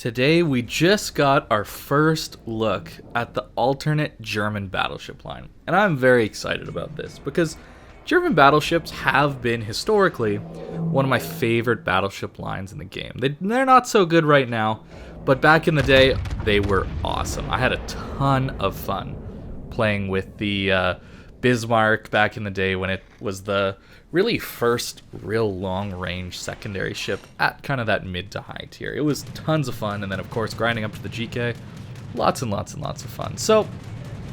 Today we just got our first look at the alternate German battleship line, and I'm very excited about this because German battleships have been historically one of my favorite battleship lines in the game. They're not so good right now, but back in the day they were awesome. I had a ton of fun playing with the Bismarck back in the day when it was the really first real long-range secondary ship at kind of that mid to high tier. It was tons of fun, and then of course grinding up to the GK, lots and lots and lots of fun. So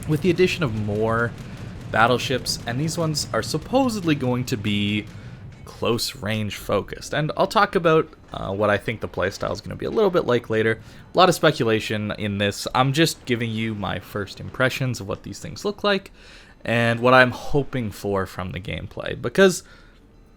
with the addition of more battleships, and these ones are supposedly going to be close range focused, and I'll talk about what I think the playstyle is going to be a little bit like later. A lot of speculation in this. I'm just giving you my first impressions of what these things look like and what I'm hoping for from the gameplay, because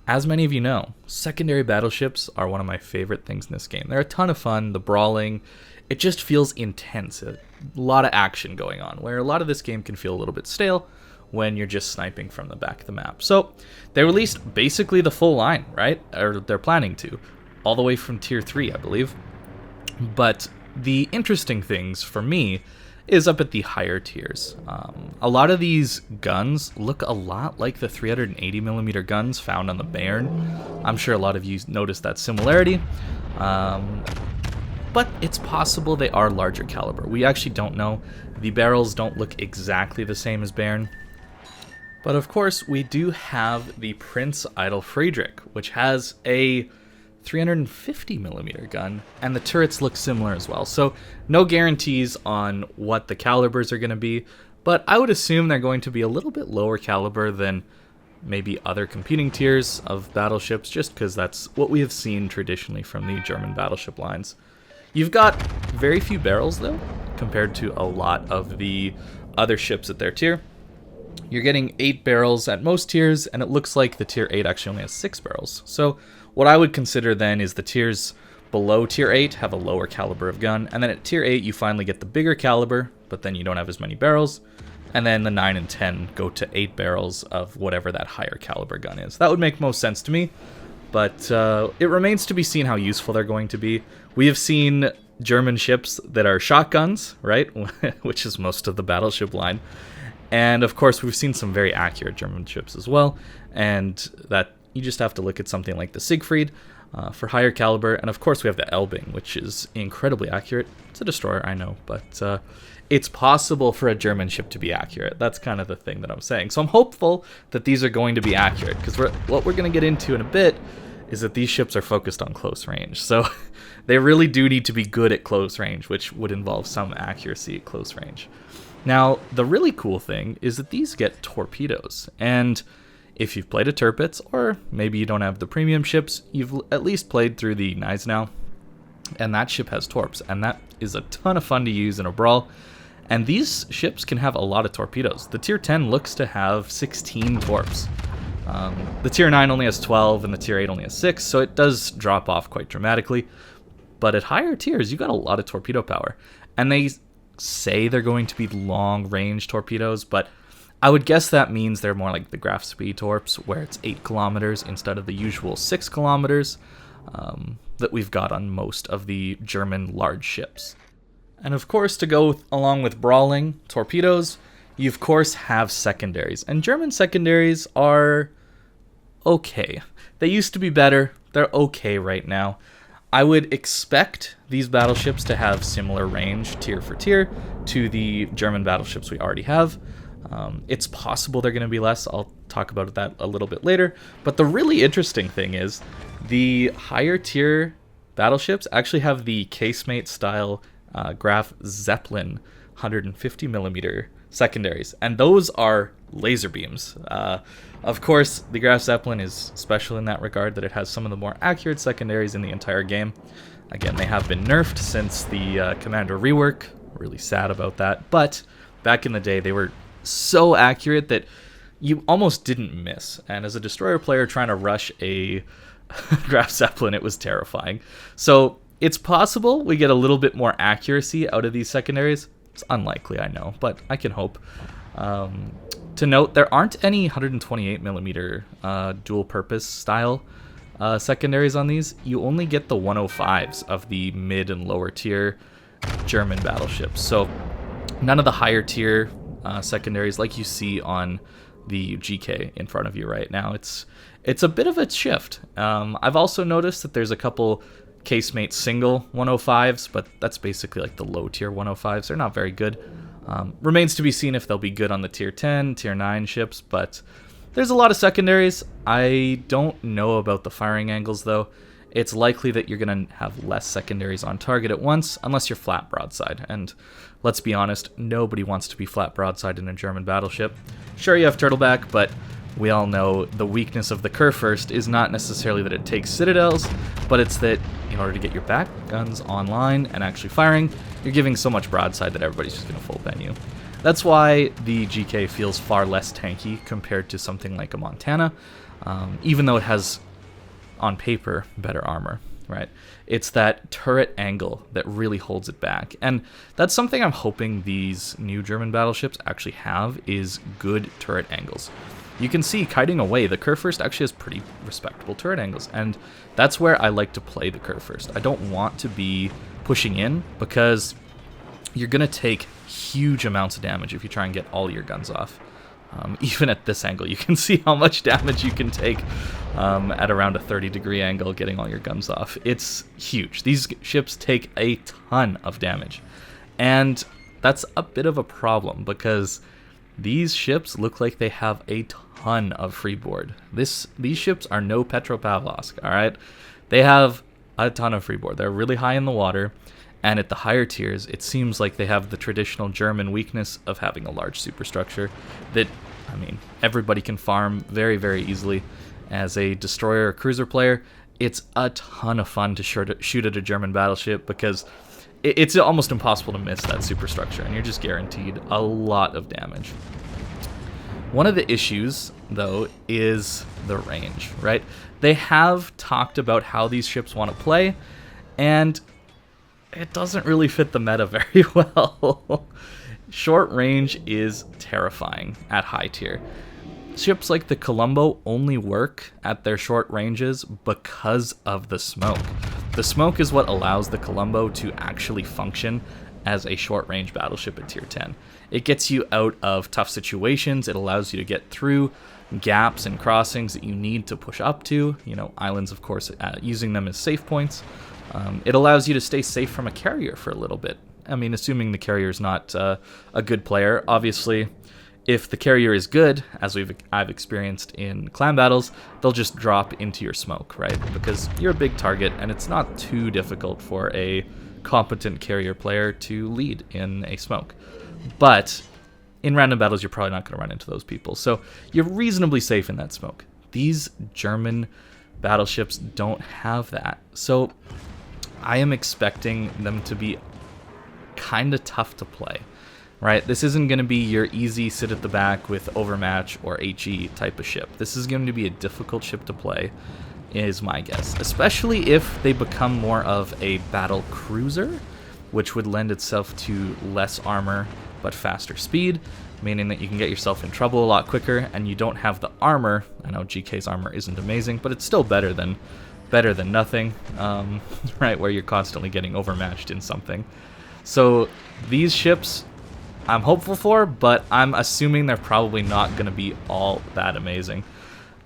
as many of you know, secondary battleships are one of my favorite things in this game. They're a ton of fun. The brawling, it just feels intense. A lot of action going on, where a lot of this game can feel a little bit stale when you're just sniping from the back of the map. So they released basically the full line, right? Or they're planning to, all the way from tier 3, I believe. But the interesting things for me is up at the higher tiers. A lot of these guns look a lot like the 380mm guns found on the Bairn. I'm sure a lot of you noticed that similarity. But it's possible they are larger caliber. We actually don't know. The barrels don't look exactly the same as Bairn. But of course, we do have the Prince Eitel Friedrich, which has a 350mm gun, and the turrets look similar as well. So no guarantees on what the calibers are going to be, but I would assume they're going to be a little bit lower caliber than maybe other competing tiers of battleships, just because that's what we have seen traditionally from the German battleship lines. You've got very few barrels, though, compared to a lot of the other ships at their tier. You're getting 8 barrels at most tiers, and it looks like the tier 8 actually only has 6 barrels. So what I would consider then is the tiers below tier 8 have a lower caliber of gun, and then at tier 8 you finally get the bigger caliber, but then you don't have as many barrels, and then the 9 and 10 go to 8 barrels of whatever that higher caliber gun is. That would make most sense to me, but it remains to be seen how useful they're going to be. We have seen German ships that are shotguns, right, which is most of the battleship line. And of course, we've seen some very accurate German ships as well, and that you just have to look at something like the Siegfried for higher caliber. And of course, we have the Elbing, which is incredibly accurate. It's a destroyer, I know, but it's possible for a German ship to be accurate. That's kind of the thing that I'm saying. So I'm hopeful that these are going to be accurate, because what we're going to get into in a bit is that these ships are focused on close range. So they really do need to be good at close range, which would involve some accuracy at close range. Now, the really cool thing is that these get torpedoes, and if you've played a Tirpitz, or maybe you don't have the premium ships, you've at least played through the Gneisenau, and that ship has torps, and that is a ton of fun to use in a brawl, and these ships can have a lot of torpedoes. The tier 10 looks to have 16 torps. The tier 9 only has 12, and the tier 8 only has 6, so it does drop off quite dramatically, but at higher tiers, you got a lot of torpedo power, and they say they're going to be long-range torpedoes, but I would guess that means they're more like the Graf Spee Torps, where it's 8 kilometers instead of the usual 6 kilometers that we've got on most of the German large ships. And of course, to go along with brawling torpedoes, you of course have secondaries, and German secondaries are okay. They used to be better. They're okay right now. I would expect these battleships to have similar range, tier for tier, to the German battleships we already have. It's possible they're going to be less. I'll talk about that a little bit later. But the really interesting thing is the higher tier battleships actually have the casemate style Graf Zeppelin 150mm secondaries, and those are laser beams. Of course, the Graf Zeppelin is special in that regard, that it has some of the more accurate secondaries in the entire game. Again, they have been nerfed since the Commander rework. Really sad about that, but back in the day, they were so accurate that you almost didn't miss. And as a destroyer player trying to rush a Graf Zeppelin, it was terrifying. So it's possible we get a little bit more accuracy out of these secondaries. It's unlikely, I know, but I can hope. To note, there aren't any 128mm dual purpose style secondaries on these, you only get the 105s of the mid and lower tier German battleships. So none of the higher tier secondaries like you see on the GK in front of you right now. It's a bit of a shift. I've also noticed that there's a couple casemate single 105s, but that's basically like the low tier 105s. They're not very good. Remains to be seen if they'll be good on the tier 10, tier 9 ships, but there's a lot of secondaries. I don't know about the firing angles though. It's likely that you're going to have less secondaries on target at once, unless you're flat broadside. And let's be honest, nobody wants to be flat broadside in a German battleship. Sure, you have turtleback, but we all know the weakness of the Kurfürst is not necessarily that it takes citadels, but it's that in order to get your back guns online and actually firing, you're giving so much broadside that everybody's just going to full pen you. That's why the GK feels far less tanky compared to something like a Montana, even though it has, on paper, better armor, right? It's that turret angle that really holds it back. And that's something I'm hoping these new German battleships actually have, is good turret angles. You can see, kiting away, the Kurfürst actually has pretty respectable turret angles, and that's where I like to play the Kurfürst. I don't want to be pushing in, because you're going to take huge amounts of damage if you try and get all your guns off. Even at this angle, you can see how much damage you can take at around a 30-degree angle getting all your guns off. It's huge. These ships take a ton of damage, and that's a bit of a problem because these ships look like they have a ton of freeboard. These ships are no Petropavlovsk, all right? They have a ton of freeboard. They're really high in the water, and at the higher tiers, it seems like they have the traditional German weakness of having a large superstructure that, I mean, everybody can farm very, very easily. As a destroyer or cruiser player, it's a ton of fun to shoot at a German battleship because it's almost impossible to miss that superstructure, and you're just guaranteed a lot of damage. One of the issues, though, is the range, right? They have talked about how these ships want to play, and it doesn't really fit the meta very well. Short range is terrifying at high tier. Ships like the Colombo only work at their short ranges because of the smoke. The smoke is what allows the Colombo to actually function as a short range battleship at tier 10. It gets you out of tough situations. It allows you to get through gaps and crossings that you need to push up to. You know, islands, of course, using them as safe points. It allows you to stay safe from a carrier for a little bit. I mean, assuming the carrier is not a good player. Obviously, if the carrier is good, as I've experienced in clan battles, they'll just drop into your smoke, right? Because you're a big target, and it's not too difficult for a competent carrier player to lead in a smoke. But in random battles, you're probably not going to run into those people. So you're reasonably safe in that smoke. These German battleships don't have that. So I am expecting them to be kind of tough to play, right? This isn't going to be your easy sit at the back with Overmatch or HE type of ship. This is going to be a difficult ship to play, is my guess. Especially if they become more of a battle cruiser, which would lend itself to less armor but faster speed, meaning that you can get yourself in trouble a lot quicker, and you don't have the armor. I know GK's armor isn't amazing, but it's still better than nothing, right, where you're constantly getting overmatched in something. So these ships I'm hopeful for, but I'm assuming they're probably not going to be all that amazing.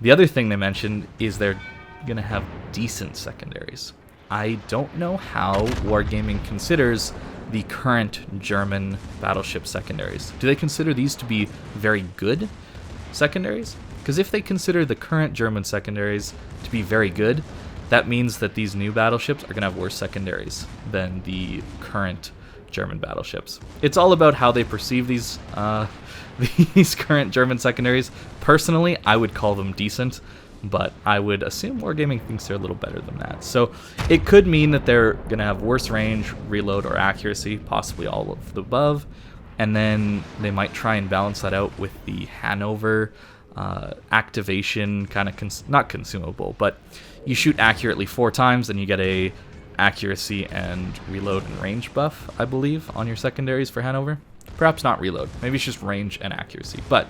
The other thing they mentioned is they're going to have decent secondaries. I don't know how Wargaming considers the current German battleship secondaries. Do they consider these to be very good secondaries? Because if they consider the current German secondaries to be very good, that means that these new battleships are going to have worse secondaries than the current German battleships. It's all about how they perceive these these current German secondaries. Personally, I would call them decent, but I would assume Wargaming thinks they're a little better than that. So it could mean that they're going to have worse range, reload, or accuracy, possibly all of the above, and then they might try and balance that out with the Hannover activation, kind of not consumable, but you shoot accurately 4 times, and you get a accuracy and reload and range buff, I believe, on your secondaries for Hannover. Perhaps not reload. Maybe it's just range and accuracy. But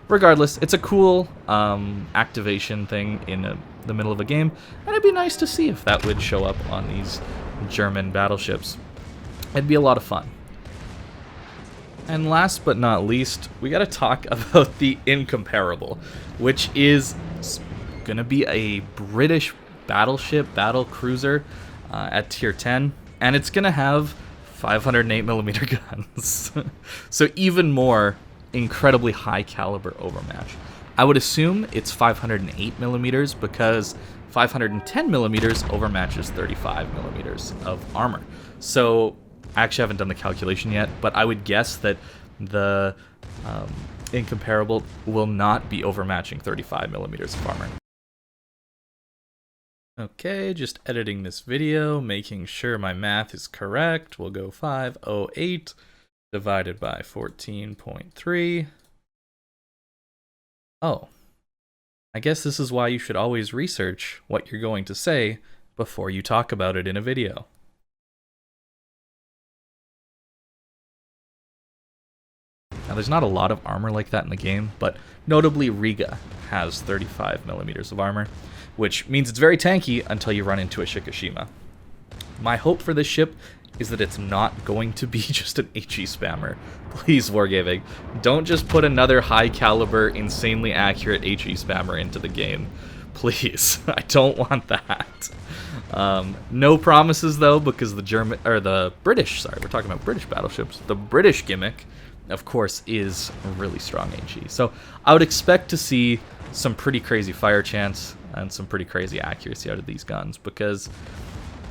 regardless, it's a cool activation thing in the middle of a game, and it'd be nice to see if that would show up on these German battleships. It'd be a lot of fun. And last but not least, we gotta talk about the Incomparable, which is gonna be a British battleship, battle cruiser at tier 10, and it's gonna have 508mm guns. So even more incredibly high caliber overmatch. I would assume it's 508mm because 510mm overmatches 35mm of armor. So I actually haven't done the calculation yet, but I would guess that the Incomparable will not be overmatching 35mm of armor. Okay, just editing this video, making sure my math is correct. We'll go 508 divided by 14.3. Oh, I guess this is why you should always research what you're going to say before you talk about it in a video. Now, there's not a lot of armor like that in the game, but notably Riga has 35mm of armor, which means it's very tanky until you run into a Shikishima. My hope for this ship is that it's not going to be just an HE spammer. Please, Wargaming, don't just put another high caliber, insanely accurate HE spammer into the game. Please, I don't want that. No promises though, because the British, we're talking about British battleships. The British gimmick, of course, is really strong HE. So I would expect to see some pretty crazy fire chance and some pretty crazy accuracy out of these guns, because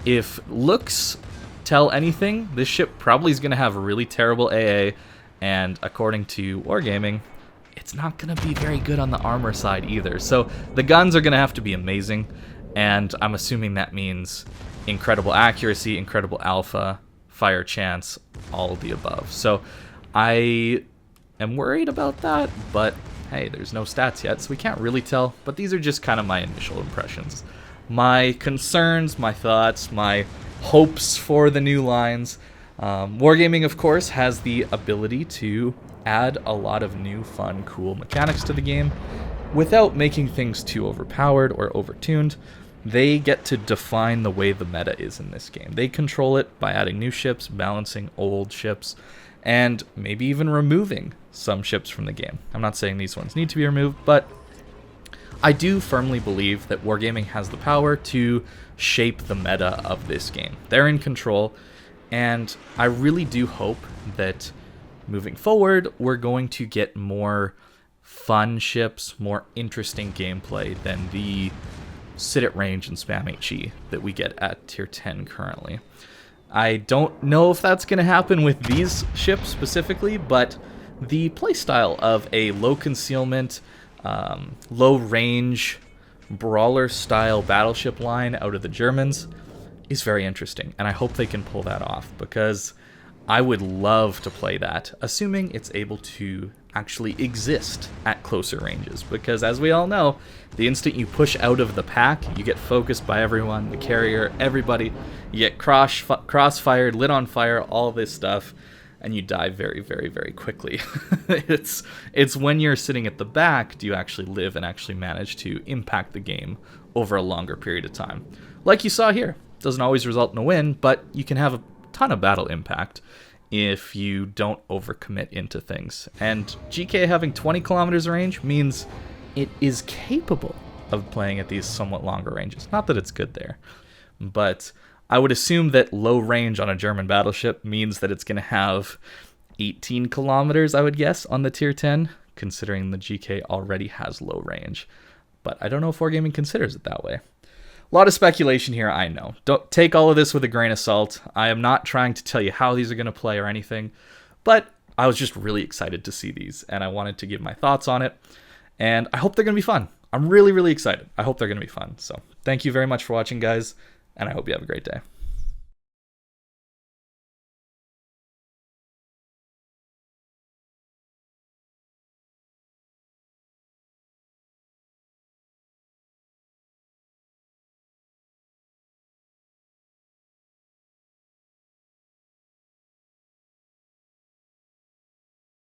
if looks tell anything, this ship probably is going to have a really terrible AA, and according to Wargaming, it's not going to be very good on the armor side either. So the guns are going to have to be amazing, and I'm assuming that means incredible accuracy, incredible alpha, fire chance, all of the above. So I am worried about that, but hey, there's no stats yet, so we can't really tell. But these are just kind of my initial impressions. My concerns, my thoughts, my hopes for the new lines. Wargaming, of course, has the ability to add a lot of new, fun, cool mechanics to the game without making things too overpowered or overtuned. They get to define the way the meta is in this game. They control it by adding new ships, balancing old ships, and maybe even removing some ships from the game. I'm not saying these ones need to be removed, but I do firmly believe that Wargaming has the power to shape the meta of this game. They're in control, and I really do hope that moving forward, we're going to get more fun ships, more interesting gameplay than the sit at range and spam HE that we get at tier 10 currently. I don't know if that's going to happen with these ships specifically, but the playstyle of a low concealment, low range, brawler style battleship line out of the Germans is very interesting, and I hope they can pull that off, because I would love to play that, assuming it's able to actually exist at closer ranges, because as we all know, the instant you push out of the pack, you get focused by everyone, the carrier, everybody, you get cross-fired, lit on fire, all this stuff, and you die very, very, very quickly. It's when you're sitting at the back do you actually live and actually manage to impact the game over a longer period of time. Like you saw here, doesn't always result in a win, but you can have a ton of battle impact if you don't overcommit into things. And GK having 20 kilometers range means it is capable of playing at these somewhat longer ranges. Not that it's good there, but I would assume that low range on a German battleship means that it's going to have 18 kilometers, I would guess, on the tier 10, considering the GK already has low range. But I don't know if Wargaming considers it that way. A lot of speculation here, I know. Don't take all of this with a grain of salt. I am not trying to tell you how these are going to play or anything, but I was just really excited to see these, and I wanted to give my thoughts on it, and I hope they're going to be fun. I'm really, really excited. I hope they're going to be fun. So thank you very much for watching, guys, and I hope you have a great day.